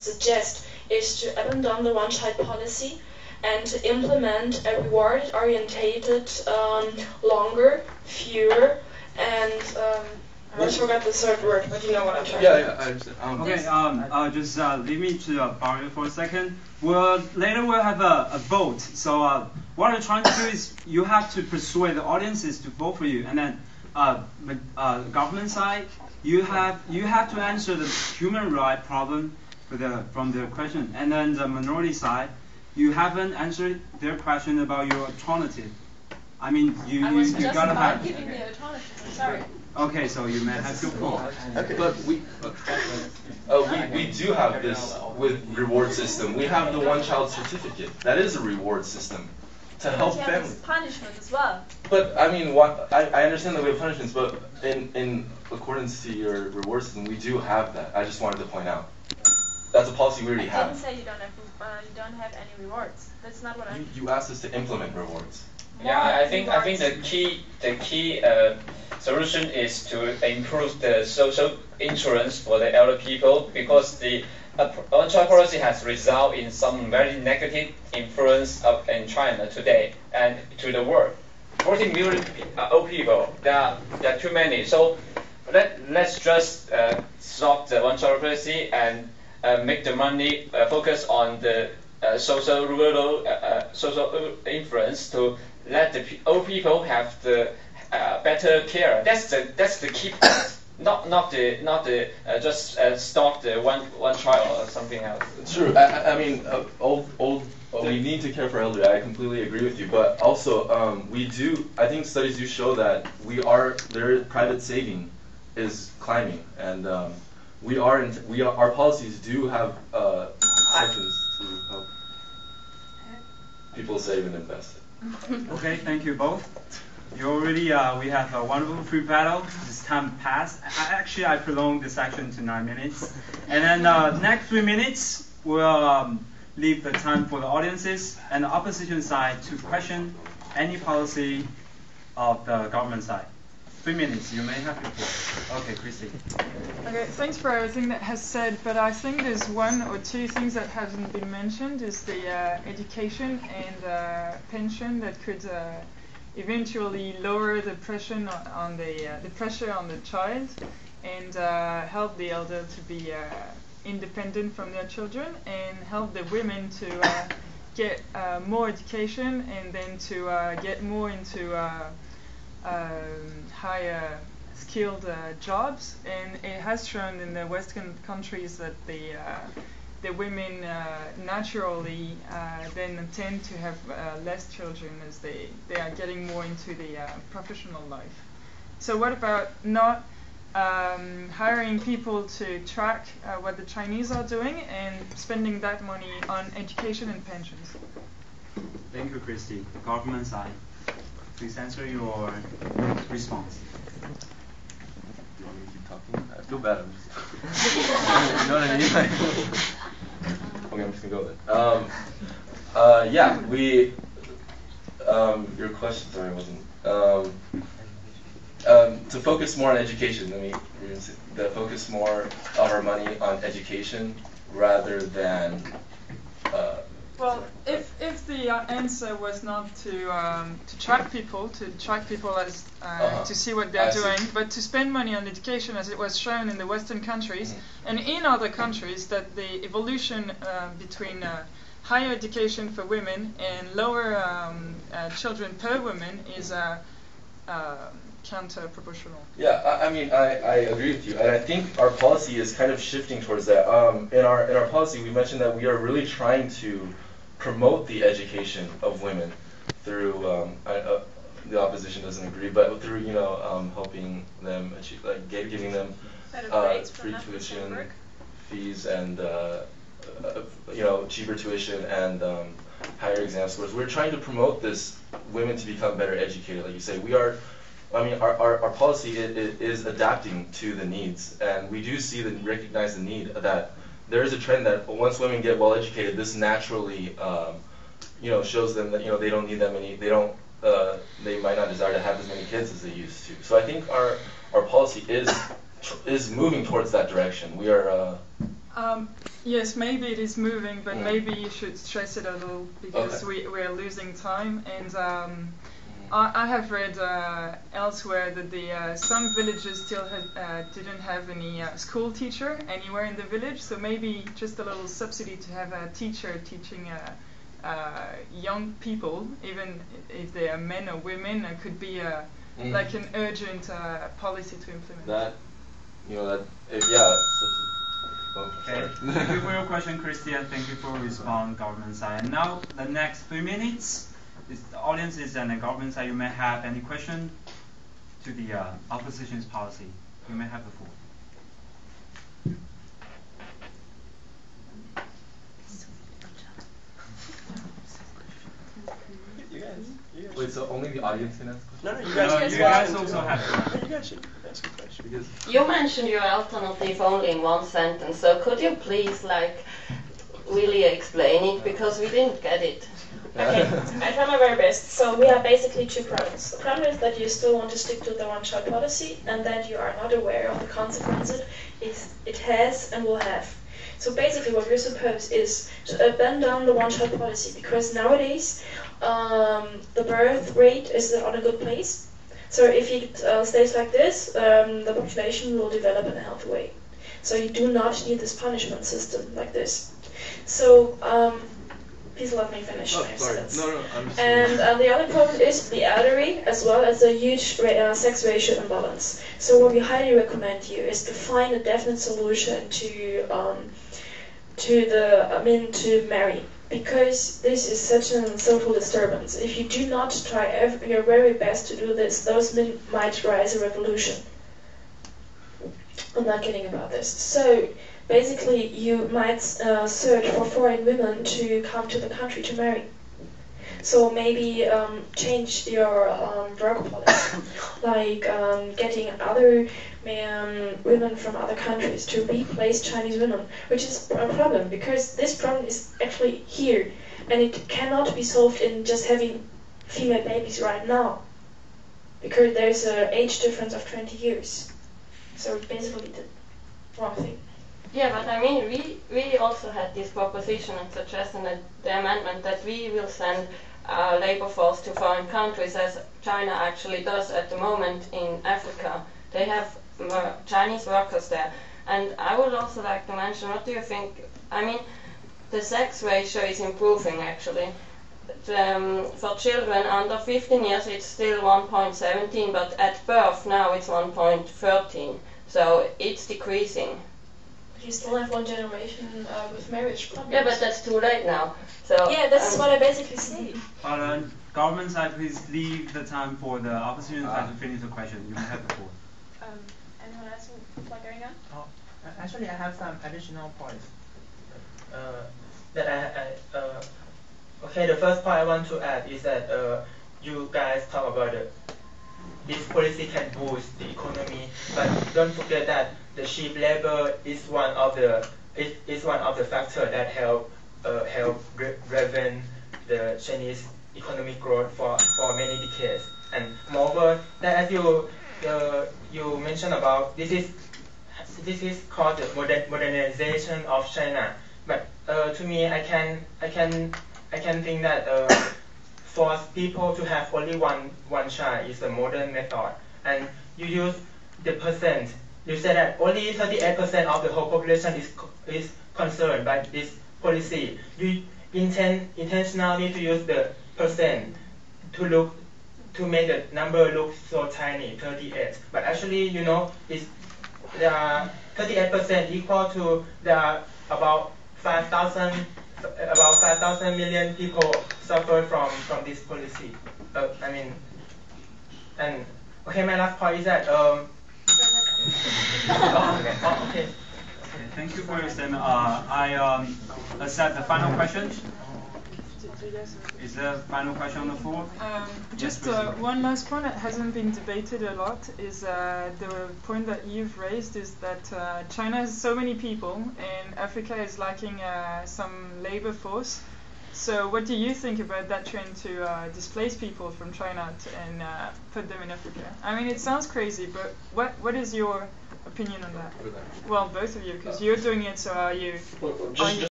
suggest is to abandon the one-child policy and to implement a reward-orientated, longer, fewer, and I always forgot the third word, but you know what I'm trying to say. Yeah, I understand. Okay, just leave me to borrow you for a second. Later we'll have a vote. So what I'm trying to do is you have to persuade the audiences to vote for you, and then the government side, you have to answer the human right problem from their question, and then the minority side, you haven't answered their question about your alternative. I mean, you gotta have. Giving the alternative. Sorry. Okay, so you may have your point. But we do have this with reward system. We have the one-child certificate. That is a reward system to help families. Punishment as well. But I mean, I understand that we have punishments, but in accordance to your reward system, we do have that. I just wanted to point out. That's a policy we already I have. didn't say you don't have any rewards. That's not what I. You asked us to implement rewards. Yeah, I think the key solution is to improve the social insurance for the elder people, because the one-child policy has resulted in some very negative influence in China today and to the world. 40 million old people, there are too many. So let's just stop the one-child policy and make the money focus on the social influence to let the old people have the better care. That's the key point. Not the just stop the one child or something else. True. I mean, we need to care for elderly. I completely agree with you. But also, we do. I think studies do show that their private saving is climbing, and our policies do have actions to help people save and invest. Okay, thank you both. You already, we have a wonderful free battle. This time passed. Actually, I prolonged the section to 9 minutes. And then next 3 minutes, we'll leave the time for the audiences and the opposition side to question any policy of the government side. 3 minutes, you may have your floor. Okay, Christy. Okay, thanks for everything that has said, but I think there's one or two things that haven't been mentioned, is the education and pension that could eventually lower the pressure on the child and help the elder to be independent from their children, and help the women to get more education and then to get more into higher skilled jobs. And it has shown in the Western countries that the women naturally then tend to have less children as they are getting more into the professional life. So what about not hiring people to track what the Chinese are doing and spending that money on education and pensions? Thank you, Christy. The government side, please answer your response. You want me to keep talking? I feel bad. You know what I mean? Okay, I'm just gonna go then. Yeah, your question, sorry, wasn't. To focus more on education, to focus more of our money on education rather than. Well, if the answer was not to track people as to see what they're doing, but to spend money on education, as it was shown in the Western countries and in other countries, that the evolution between higher education for women and lower children per woman is counter-proportional. Yeah, I mean, I agree with you, and I think our policy is kind of shifting towards that. In our policy, we mentioned that we are really trying to promote the education of women through the opposition doesn't agree, but through helping them achieve, like giving them free tuition fees and cheaper tuition and higher exam scores. We're trying to promote this women to become better educated. Like you say, our policy is adapting to the needs, and we do recognize the need that there is a trend that once women get well educated, this naturally, shows them that they don't need that many. They might not desire to have as many kids as they used to. So I think our policy is moving towards that direction. We are. Yes, maybe it is moving, but Mm. maybe you should stress it a little because Okay. we're losing time. And I have read elsewhere that some villages still didn't have any school teacher anywhere in the village, so maybe just a little subsidy to have a teacher teaching young people, even if they are men or women, could be like an urgent policy to implement. That, you know, that, if, yeah. Oh, Okay. sorry. Thank you for your question, Christian. Thank you for responding government side. And now the next 3 minutes is the audience is on the government side. You may have any question to the opposition's policy. You may have the floor. Wait, so only the audience can ask questions? No, you No, guys, you guys also have. you guys should ask a question. Because You mentioned your alternative only in one sentence, so could you please really explain it, because we didn't get it. Okay, I try my very best. So we have basically two problems. The problem is that you still want to stick to the one-child policy, and that you are not aware of the consequences it has and will have. So basically what we suppose is to abandon the one-child policy, because nowadays the birth rate is on a good place. So if it stays like this, the population will develop in a healthy way. So you do not need this punishment system like this. So please let me finish my sentence. No, I'm just. And the other problem is the elderly, as well as the huge sex ratio imbalance. So what we highly recommend you is to find a definite solution to marry, because this is such a social disturbance. If you do not try your very best to do this, those men might rise a revolution. I'm not kidding about this. So basically, you might search for foreign women to come to the country to marry. So maybe change your work policy, like getting other women from other countries to replace Chinese women, which is a problem, because this problem is actually here, and it cannot be solved in just having female babies right now, because there's an age difference of 20 years. So basically the wrong thing. Yeah, but I mean, we also had this proposition and suggestion that the amendment that we will send labor force to foreign countries, as China actually does at the moment in Africa. They have Chinese workers there. And I would also like to mention, what do you think? I mean, the sex ratio is improving actually. For children under 15 years it's still 1.17, but at birth now it's 1.13. So it's decreasing. You still have one generation with marriage problems. Yeah, but that's too late now. So yeah, this is what I basically say. Government side, please leave the time for the opposition side to finish the question. You may have the floor. Anyone else what's going on? Oh, actually, I have some additional points. Okay, the first point I want to add is that you guys talk about this policy can boost the economy, but don't forget that the cheap labor is one of the factors that help driven the Chinese economic growth for many decades. And moreover, that as you mentioned about this is called the modernization of China. But to me, I can think that force people to have only one child is the modern method. And you use the percent. You said that only 38% of the whole population is concerned by this policy. You intentionally to use the percent to make the number look so tiny, 38. But actually, you know, there are 38% equal to there are about 5,000 million people suffer from this policy. Okay, my last point is that okay. Thank you for your statement. I accept the final question. Is there a final question on the floor? Just one last point that hasn't been debated a lot is the point that you've raised is that China has so many people and Africa is lacking some labor force. So what do you think about that trend to displace people from China and put them in Africa? I mean, it sounds crazy, but what is your opinion on that? Well, both of you, because you're doing it, so are you? Well, are you